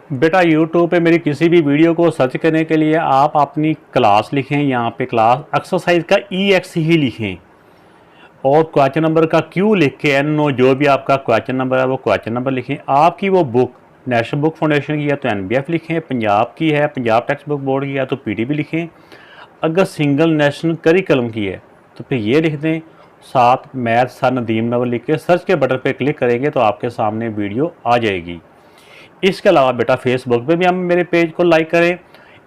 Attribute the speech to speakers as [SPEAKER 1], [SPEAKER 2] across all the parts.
[SPEAKER 1] बेटा YouTube पे मेरी किसी भी वीडियो को सर्च करने के लिए आप अपनी क्लास लिखें, यहाँ पे क्लास एक्सरसाइज का EX ही लिखें और क्वेश्चन नंबर का Q लिख के NO जो भी आपका क्वेश्चन नंबर है वो क्वेश्चन नंबर लिखें। आपकी वो बुक नेशनल बुक फाउंडेशन की है तो NBF लिखें, पंजाब की है पंजाब टेक्स्ट बुक बोर्ड की है तो PTB लिखें, अगर सिंगल नेशनल करिकुलम की है तो फिर ये लिख दें, साथ मैथ सर नदीम नवल लिख के सर्च के बटन पे क्लिक करेंगे तो आपके सामने वीडियो आ जाएगी। इसके अलावा बेटा फेसबुक पे भी हम मेरे पेज को लाइक करें।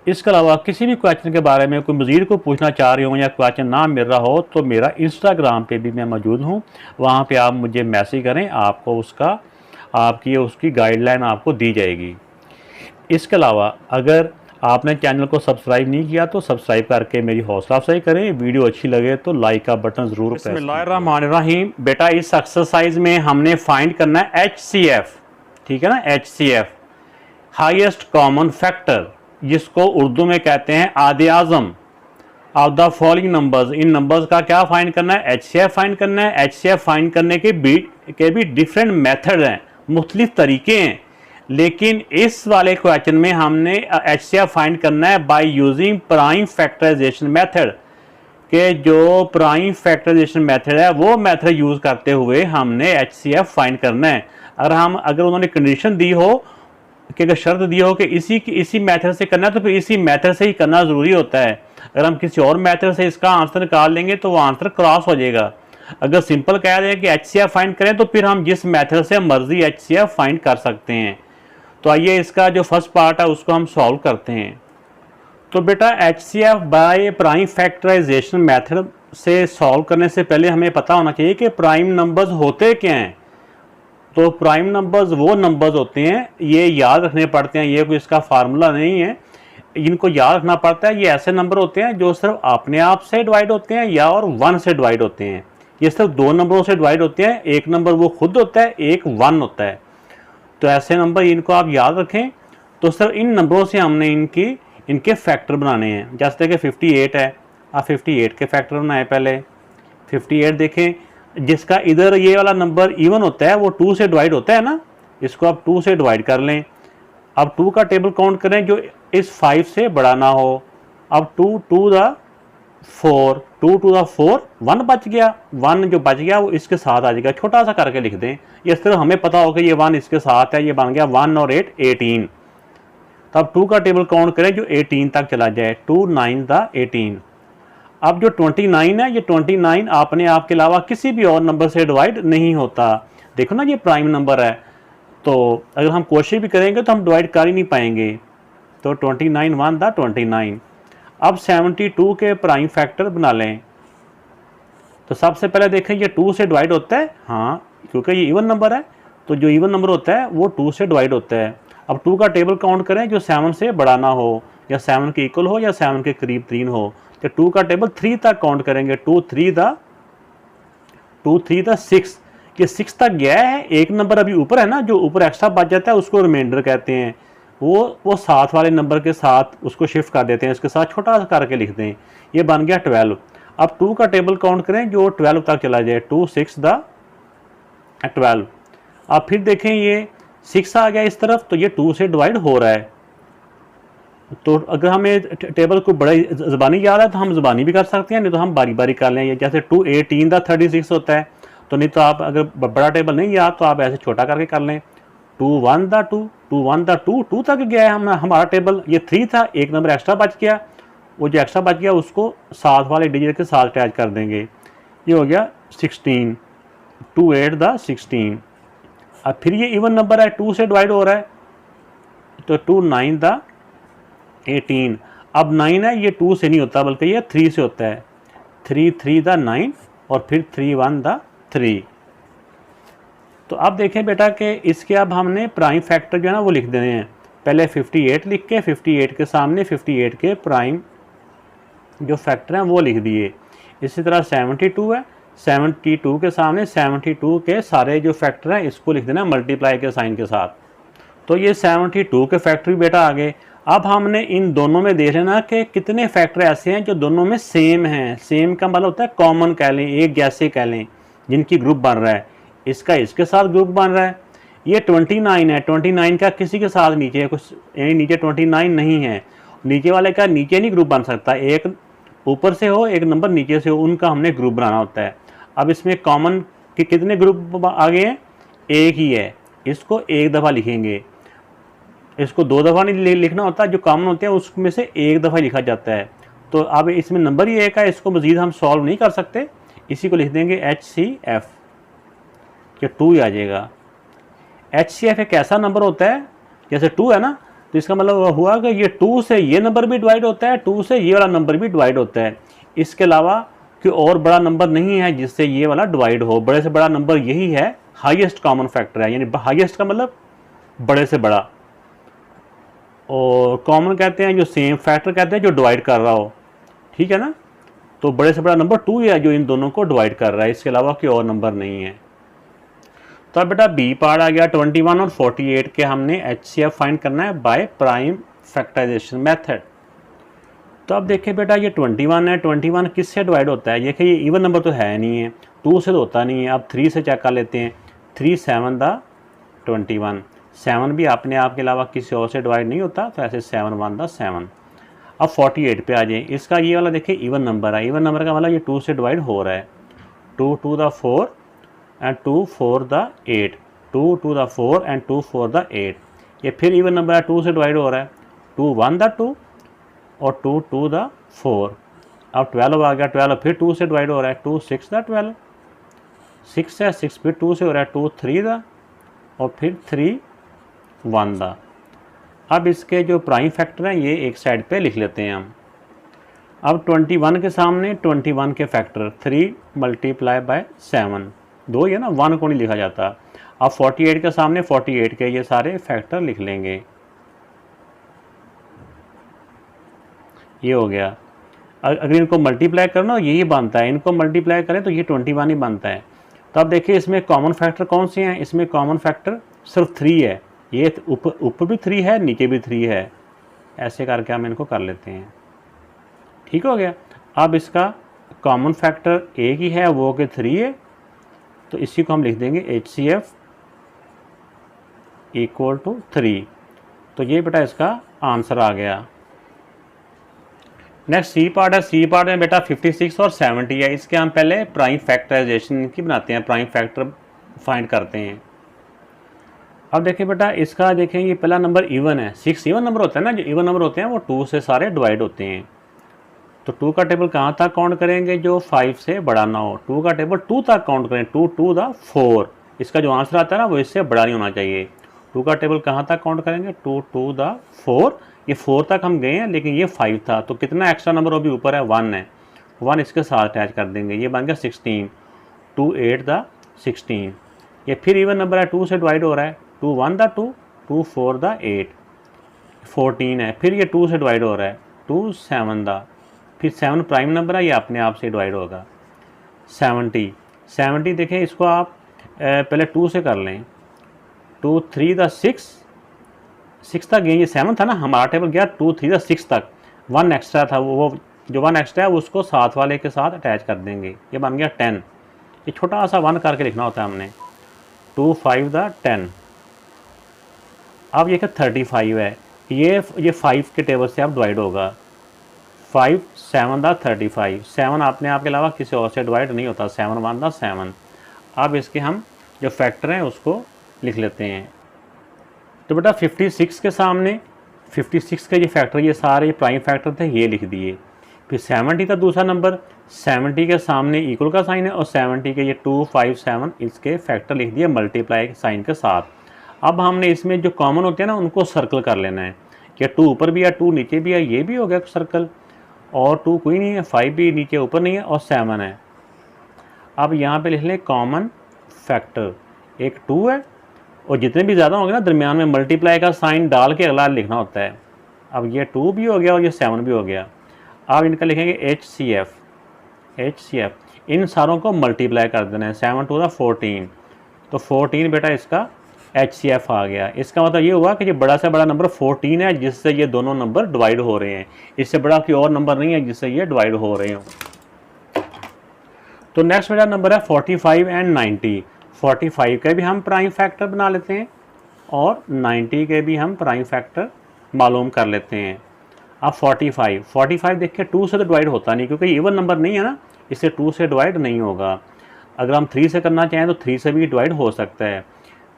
[SPEAKER 1] इसके अलावा किसी भी क्वेश्चन के बारे में कोई मज़ीद को पूछना चाह रहे हो या क्वेश्चन ना मिल रहा हो तो मेरा इंस्टाग्राम पे भी मैं मौजूद हूँ, वहाँ पे आप मुझे मैसेज करें, आपको उसकी गाइडलाइन आपको दी जाएगी। इसके अलावा अगर आपने चैनल को सब्सक्राइब नहीं किया तो सब्सक्राइब करके मेरी हौसला अफजाई करें, वीडियो अच्छी लगे तो लाइक का बटन ज़रूर प्रेस करें। बिस्मिल्लाहिर्रहमानिर्रहीम। बेटा इस एक्सरसाइज में हमने फाइंड करना है HCF, ठीक है ना, HCF हाईएस्ट कॉमन फैक्टर, जिसको उर्दू में कहते हैं आदे आज़म ऑफ द फॉलोइंग नंबर्स। इन नंबर्स का क्या फाइंड करना है, HCF फाइंड करना है। HCF फाइंड करने के भी डिफरेंट मेथड हैं, मुख्तलिफ तरीके हैं, लेकिन इस वाले क्वेश्चन में हमने HCF फाइंड करना है by using prime factorization method, के जो प्राइम फैक्टराइजेशन मेथड है वो मेथड यूज़ करते हुए हमने HCF फाइंड करना है। अगर उन्होंने कंडीशन दी हो कि अगर शर्त दी हो कि इसी मेथड से करना है तो फिर इसी मेथड से ही करना ज़रूरी होता है। अगर हम किसी और मेथड से इसका आंसर निकाल लेंगे तो वो आंसर क्रॉस हो जाएगा। अगर सिंपल कह दें कि HCF फाइंड करें तो फिर हम जिस मेथड से मर्जी HCF फाइंड कर सकते हैं। तो आइए इसका जो फर्स्ट पार्ट है उसको हम सॉल्व करते हैं। तो बेटा HCF by prime factorization method से सॉल्व करने से पहले हमें पता होना चाहिए कि प्राइम नंबर्स होते क्या हैं। तो प्राइम नंबर्स वो नंबर्स होते हैं, ये याद रखने पड़ते हैं, ये कोई इसका फार्मूला नहीं है, इनको याद रखना पड़ता है। ये ऐसे नंबर होते हैं जो सिर्फ अपने आप से डिवाइड होते हैं या और 1 से डिवाइड होते हैं। ये सिर्फ 2 नंबरों से डिवाइड होते हैं, एक नंबर वो खुद होता है, एक 1 होता है। तो ऐसे नंबर इनको आप याद रखें। तो सिर्फ इन नंबरों से हमने इनके फैक्टर बनाने हैं। जैसे कि 58 है, आप 58 के फैक्टर बनाए पहले। 58 देखें, जिसका इधर ये वाला नंबर इवन होता है वो 2 से डिवाइड होता है ना, इसको आप 2 से डिवाइड कर लें। अब 2 का टेबल काउंट करें जो इस 5 से बड़ा ना हो। अब 2 टू द 4 1 बच गया, 1 जो बच गया वो इसके साथ आ जाएगा, छोटा सा करके लिख दें। ये इस तरह हमें पता हो कि ये 1 इसके साथ है, ये बन गया 1 और 8 18। तब 2 का टेबल काउंट करें जो 18 तक चला जाए, 2 9 द 18। अब जो 29 है, ये 29 अपने आप के अलावा किसी भी और नंबर से डिवाइड नहीं होता। देखो ना ये प्राइम नंबर है, तो अगर हम कोशिश भी करेंगे तो हम डिवाइड कर ही नहीं पाएंगे। तो 29 1 द 29। अब 72 के प्राइम फैक्टर बना लें। तो सबसे पहले देखें ये 2 से डिवाइड होता है, हाँ, क्योंकि ये इवन नंबर है तो जो इवन नंबर होता है वो 2 से डिवाइड होता है। अब 2 का टेबल काउंट करें जो 7 से बड़ा ना हो या 7 के इक्वल हो या 7 के करीब 3 हो। तो 2 का टेबल 3 तक काउंट करेंगे, 2 3 द 6। ये 6 तक गया है, एक नंबर अभी ऊपर है ना, जो ऊपर एक्स्ट्रा बच जाता है उसको रिमाइंडर कहते हैं। वो साथ वाले नंबर के साथ उसको शिफ्ट कर देते हैं, उसके साथ छोटा सा करके लिख दें, ये बन गया 12। अब 2 का टेबल काउंट करें जो 12 तक चला जाए, 2 6 द 12। अब फिर देखें ये 6 आ गया इस तरफ, तो ये 2 से डिवाइड हो रहा है। तो अगर हमें टेबल को बड़ा ज़बानी याद है तो हम ज़बानी भी कर सकते हैं, नहीं तो हम बारी बारी कर लें। जैसे 2 18 द 36 होता है, तो नहीं तो आप अगर बड़ा टेबल नहीं याद तो आप ऐसे छोटा करके कर लें। 2 1 द 2, 2 1 द 2, 2 तक गया है हमारा टेबल। ये 3 था, एक नंबर एक्स्ट्रा बच गया, वो जो एक्स्ट्रा बच गया उसको साथ वाले डिजिट के साथ अटैच कर देंगे, ये हो गया 16। 2 8 द 16। अब फिर ये इवन नंबर है, 2 से डिवाइड हो रहा है, तो 2 9 द 18। अब 9 है, ये 2 से नहीं होता बल्कि ये 3 से होता है, 3 3 द 9 और फिर 3 1 द 3। तो अब देखें बेटा कि इसके अब हमने प्राइम फैक्टर जो है ना वो लिख देने हैं। पहले 58 लिख के 58 के सामने 58 के प्राइम जो फैक्टर हैं वो लिख दिए। इसी तरह 72 है, 72 के सामने 72 के सारे जो फैक्टर हैं इसको लिख देना मल्टीप्लाई के साइन के साथ। तो ये 72 के फैक्टर भी बेटा आ गए। अब हमने इन दोनों में देख लेना कि कितने फैक्टर ऐसे हैं जो दोनों में सेम हैं। सेम का मतलब होता है कॉमन कह लें, एक जैसे कह लें, जिनकी ग्रुप बन रहा है। इसका इसके साथ ग्रुप बन रहा है, ये 29 है, 29 का किसी के साथ नीचे है कुछ, यानी नीचे 29 नहीं है, नीचे वाले का नीचे नहीं ग्रुप बन सकता, एक ऊपर से हो एक नंबर नीचे से हो, उनका हमने ग्रुप बनाना होता है। अब इसमें कॉमन के कितने ग्रुप आ गए हैं, एक ही है, इसको एक दफ़ा लिखेंगे, इसको दो दफ़ा नहीं लिखना होता, जो कॉमन होते हैं उसमें से एक दफ़ा लिखा जाता है। तो अब इसमें नंबर ही एक है, इसको मज़ीद हम सॉल्व नहीं कर सकते, इसी को लिख देंगे HCF, जो 2 ही आ जाएगा। HCF एक ऐसा नंबर होता है, जैसे 2 है ना, तो इसका मतलब हुआ कि ये 2 से ये नंबर भी डिवाइड होता है, 2 से ये वाला नंबर भी डिवाइड होता है, इसके अलावा कोई और बड़ा नंबर नहीं है जिससे ये वाला डिवाइड हो। बड़े से बड़ा नंबर यही है, हाईएस्ट कॉमन फैक्टर है, यानी हाईएस्ट का मतलब बड़े से बड़ा, और कॉमन कहते हैं जो सेम, फैक्टर कहते हैं जो डिवाइड कर रहा हो, ठीक है ना। तो बड़े से बड़ा नंबर 2 ही है जो इन दोनों को डिवाइड कर रहा है, इसके अलावा कोई और नंबर नहीं है। तो अब बेटा बी पार्ट आ गया, 21 और 48 के हमने HCF फाइंड करना है बाय प्राइम फैक्टराइजेशन मेथड। तो अब देखिए बेटा ये 21 है, 21 किससे डिवाइड होता है, देखिए ये इवन नंबर तो है नहीं है, 2 से तो होता नहीं है। अब 3 से चेक कर लेते हैं, 3 7 द 21, 7 भी अपने आप के अलावा किसी और से डिवाइड नहीं होता, तो ऐसे 7 1 द 7। अब 48 पे आ जाए, इसका ये वाला देखिए इवन नंबर है, इवन नंबर का मतलब ये 2 से डिवाइड हो रहा है, 2 2 the 4 and 2 4 the 8, 2 2 the 4 and 2 4 the 8, ये फिर इवन नंबर है, 2 से डिवाइड हो रहा है, 2 1 द 2 और 2 2 द 4। अब 12 आ गया, 12 फिर 2 से डिवाइड हो रहा है, 2 6 द 12, 6 है, 6 फिर 2 से हो रहा है, 2 3 द और फिर 3 1 द। अब इसके जो प्राइम फैक्टर हैं ये एक साइड पे लिख लेते हैं हम। अब 21 के सामने 21 के फैक्टर 3 मल्टीप्लाई बाय 7, 2 ही है ना, 1 को नहीं लिखा जाता। अब 48 के सामने 48 के ये सारे फैक्टर लिख लेंगे, ये हो गया। अगर इनको मल्टीप्लाई करना यही बनता है, इनको मल्टीप्लाई करें तो ये 21 ही बनता है। तो अब देखिए इसमें कॉमन फैक्टर कौन से हैं, इसमें कॉमन फैक्टर सिर्फ 3 है, ये ऊपर भी 3 है नीचे भी 3 है, ऐसे करके हम इनको कर लेते हैं, ठीक हो गया। अब इसका कॉमन फैक्टर एक ही है, वो कि 3 है, तो इसी को हम लिख देंगे HCF इक्वल टू 3। तो ये बेटा इसका आंसर आ गया। नेक्स्ट सी पार्ट है, सी पार्ट में बेटा 56 और 70 है, इसके हम पहले प्राइम फैक्टराइजेशन की बनाते हैं, प्राइम फैक्टर फाइंड करते हैं। अब देखिए बेटा इसका देखें, ये पहला नंबर इवन है, 6 इवन नंबर होता है ना, जो इवन नंबर होते हैं वो 2 से सारे डिवाइड होते हैं। तो 2 का टेबल कहाँ तक काउंट करेंगे, जो 5 से बड़ा ना हो, 2 का टेबल 2 तक काउंट करें, 2 2 द 4, इसका जो आंसर आता है ना वो इससे बड़ा नहीं होना चाहिए। 2 का टेबल कहाँ तक काउंट करेंगे, 2 2 द 4, ये 4 तक हम गए हैं लेकिन ये 5 था, तो कितना एक्स्ट्रा नंबर अभी ऊपर है, 1 है, 1 इसके साथ अटैच कर देंगे, ये बन गया 16, 2 8 द 16, ये फिर इवन नंबर है, 2 से डिवाइड हो रहा है, 2 1 द 2, 2 4 द 8, 14 है, फिर ये 2 से डिवाइड हो रहा है, 2 7 द, फिर 7 प्राइम नंबर है, ये अपने आप से डिवाइड होगा, 70 देखें इसको आप पहले 2 से कर लें, 2 3 द 6 तक गए, ये 7 था ना हमारा टेबल, गया 2 3 द 6 तक, 1 एक्स्ट्रा था, वो जो 1 एक्स्ट्रा है उसको साथ वाले के साथ अटैच कर देंगे, ये बन गया 10, ये छोटा सा 1 करके लिखना होता है हमने, 2 5 द 10। अब ये 35 है, ये 5 के टेबल से अब डिवाइड होगा, 5 7 द 35, 7 अपने आप के अलावा किसी और से डिवाइड नहीं होता, 7 1 द 7। अब इसके हम जो फैक्टर हैं उसको लिख लेते हैं। तो बेटा 56 के सामने 56 के ये फैक्टर, ये सारे प्राइम फैक्टर थे, ये लिख दिए। फिर 70 था दूसरा नंबर, 70 के सामने इक्वल का साइन है और 70 के ये 2 5 7 इसके फैक्टर लिख दिए मल्टीप्लाई साइन के साथ। अब हमने इसमें जो कॉमन होते हैं ना उनको सर्कल कर लेना है, कि 2 ऊपर भी है 2 नीचे भी है, ये भी हो गया सर्कल, और 2 कोई नहीं है, 5 भी नीचे ऊपर नहीं है और 7 है। अब यहाँ पे लिख लें कॉमन फैक्टर, एक 2 है और जितने भी ज़्यादा होंगे ना दरमियान में मल्टीप्लाई का साइन डाल के अगला लिखना होता है। अब ये 2 भी हो गया और ये 7 भी हो गया। अब इनका लिखेंगे HCF, इन सारों को मल्टीप्लाई कर देना है, 7 2 द 14, तो 14 बेटा इसका HCF आ गया। इसका मतलब ये हुआ कि ये बड़ा से बड़ा नंबर 14 है जिससे ये दोनों नंबर डिवाइड हो रहे हैं, इससे बड़ा कोई और नंबर नहीं है जिससे ये डिवाइड हो रहे हो। तो नेक्स्ट मेरा नंबर है 45 एंड 90। 45 का भी हम प्राइम फैक्टर बना लेते हैं, और 90 के भी हम प्राइम फैक्टर मालूम कर लेते हैं। अब 45 देखिए 2 से तो डिवाइड होता नहीं क्योंकि इवन नंबर नहीं है ना, इससे 2 से डिवाइड नहीं होगा। अगर हम 3 से करना चाहें तो 3 से भी डिवाइड हो सकता है।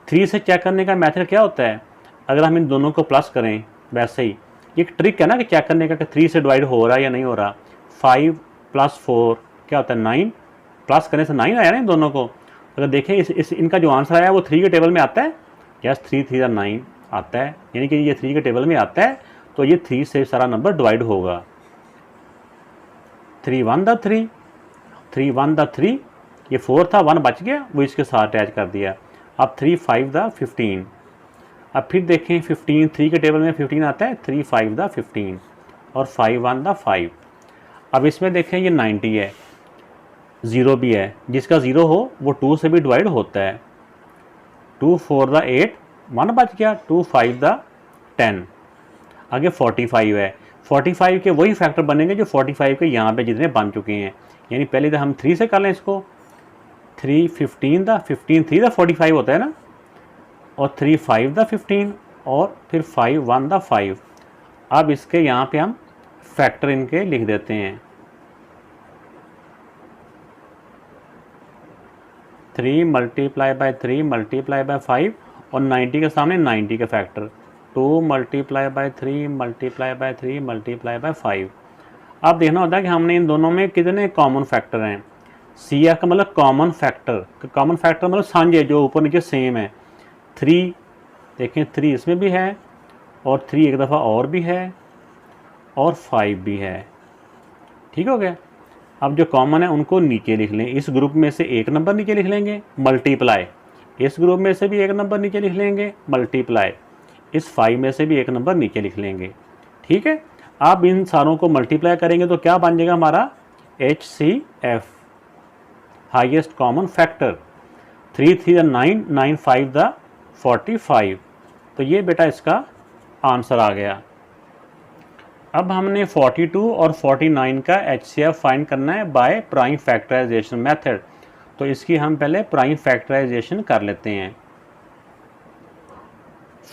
[SPEAKER 1] 3 से चेक करने का मेथड क्या होता है, अगर हम इन दोनों को प्लस करें, वैसे ही एक ट्रिक है ना कि चेक करने का कि 3 से डिवाइड हो रहा है या नहीं हो रहा। 5 + 4 क्या होता है 9, प्लस करने से 9 आया ना इन दोनों को। अगर देखें इस इनका जो आंसर आया वो 3 के टेबल में आता है। यस 3 3 9 आता है, यानी कि ये 3 के टेबल में आता है, तो ये 3 से सारा नंबर डिवाइड होगा। 3 1 द 3, 3 1 द 3, ये 4 था, 1 बच गया, वो इसके साथ अटैच कर दिया। अब 3 5 द 15। अब फिर देखें 15, 3 के टेबल में 15 आता है, 3 5 द 15 और 5 1 द 5। अब इसमें देखें ये 90 है, 0 भी है, जिसका 0 हो वो 2 से भी डिवाइड होता है। 2 4 द 8, 1 बच गया, 2 5 द 10। आगे 45 है, 45 के वही फैक्टर बनेंगे जो 45 के यहाँ पे जितने बन चुके हैं, यानी पहले तो हम 3 से कर लें इसको। 3 15 द 15, 3 द 45 होता है ना, और 3 5 द 15 और फिर 5 1 द 5। अब इसके यहाँ पे हम फैक्टर इनके लिख देते हैं। 3 × 3 × 5 और 90 के सामने 90 के फैक्टर 2 × 3 × 3 × 5। अब देखना होता है कि हमने इन दोनों में कितने कॉमन फैक्टर हैं। सी एफ का मतलब कॉमन फैक्टर, कॉमन फैक्टर मतलब साझे जो ऊपर नीचे सेम है। 3 देखें 3 इसमें भी है और 3 एक दफ़ा और भी है और 5 भी है। ठीक हो गया। अब जो कॉमन है उनको नीचे लिख लें, इस ग्रुप में से एक नंबर नीचे लिख लेंगे मल्टीप्लाई, इस ग्रुप में से भी एक नंबर नीचे लिख लेंगे मल्टीप्लाई, इस 5 में से भी एक नंबर नीचे लिख लेंगे। ठीक है। आप इन सारों को मल्टीप्लाई करेंगे तो क्या बन जाएगा हमारा HCF, highest common factor. 3 3 the 9, 9 5 the 45। तो ये बेटा इसका आंसर आ गया। अब हमने 42 और 49 का HCF फाइंड करना है बाय प्राइम फैक्टराइजेशन मेथड। तो इसकी हम पहले प्राइम फैक्टराइजेशन कर लेते हैं।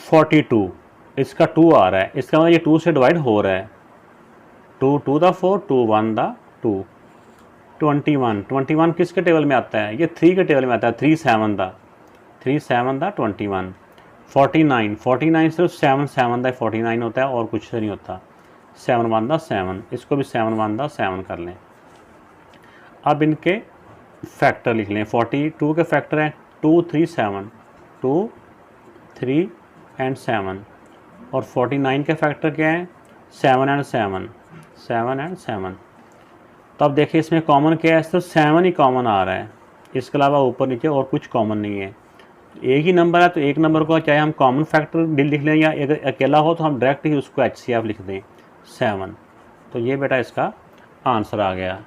[SPEAKER 1] 42 इसका 2 आ रहा है, इसका मतलब ये 2 से डिवाइड हो रहा है। 2 2 द 4, 2 1 द 2। 21 किसके टेबल में आता है, ये 3 के टेबल में आता है। 3 7 द 21। 49 सिर्फ 7 7 द 49 होता है और कुछ नहीं होता। 7 1 द 7, इसको भी 7 1 द 7 कर लें। अब इनके फैक्टर लिख लें। 42 के फैक्टर हैं 2 3 7, 2 3 एंड 7, और 49 के फैक्टर क्या हैं 7 एंड 7, 7 एंड 7। तो अब देखिए इसमें कॉमन क्या है, तो 7 ही कॉमन आ रहा है, इसके अलावा ऊपर नीचे और कुछ कॉमन नहीं है। एक ही नंबर है तो एक नंबर को चाहे हम कॉमन फैक्टर भी लिख लें या अगर अकेला हो तो हम डायरेक्ट ही उसको HCF लिख दें 7। तो ये बेटा इसका आंसर आ गया।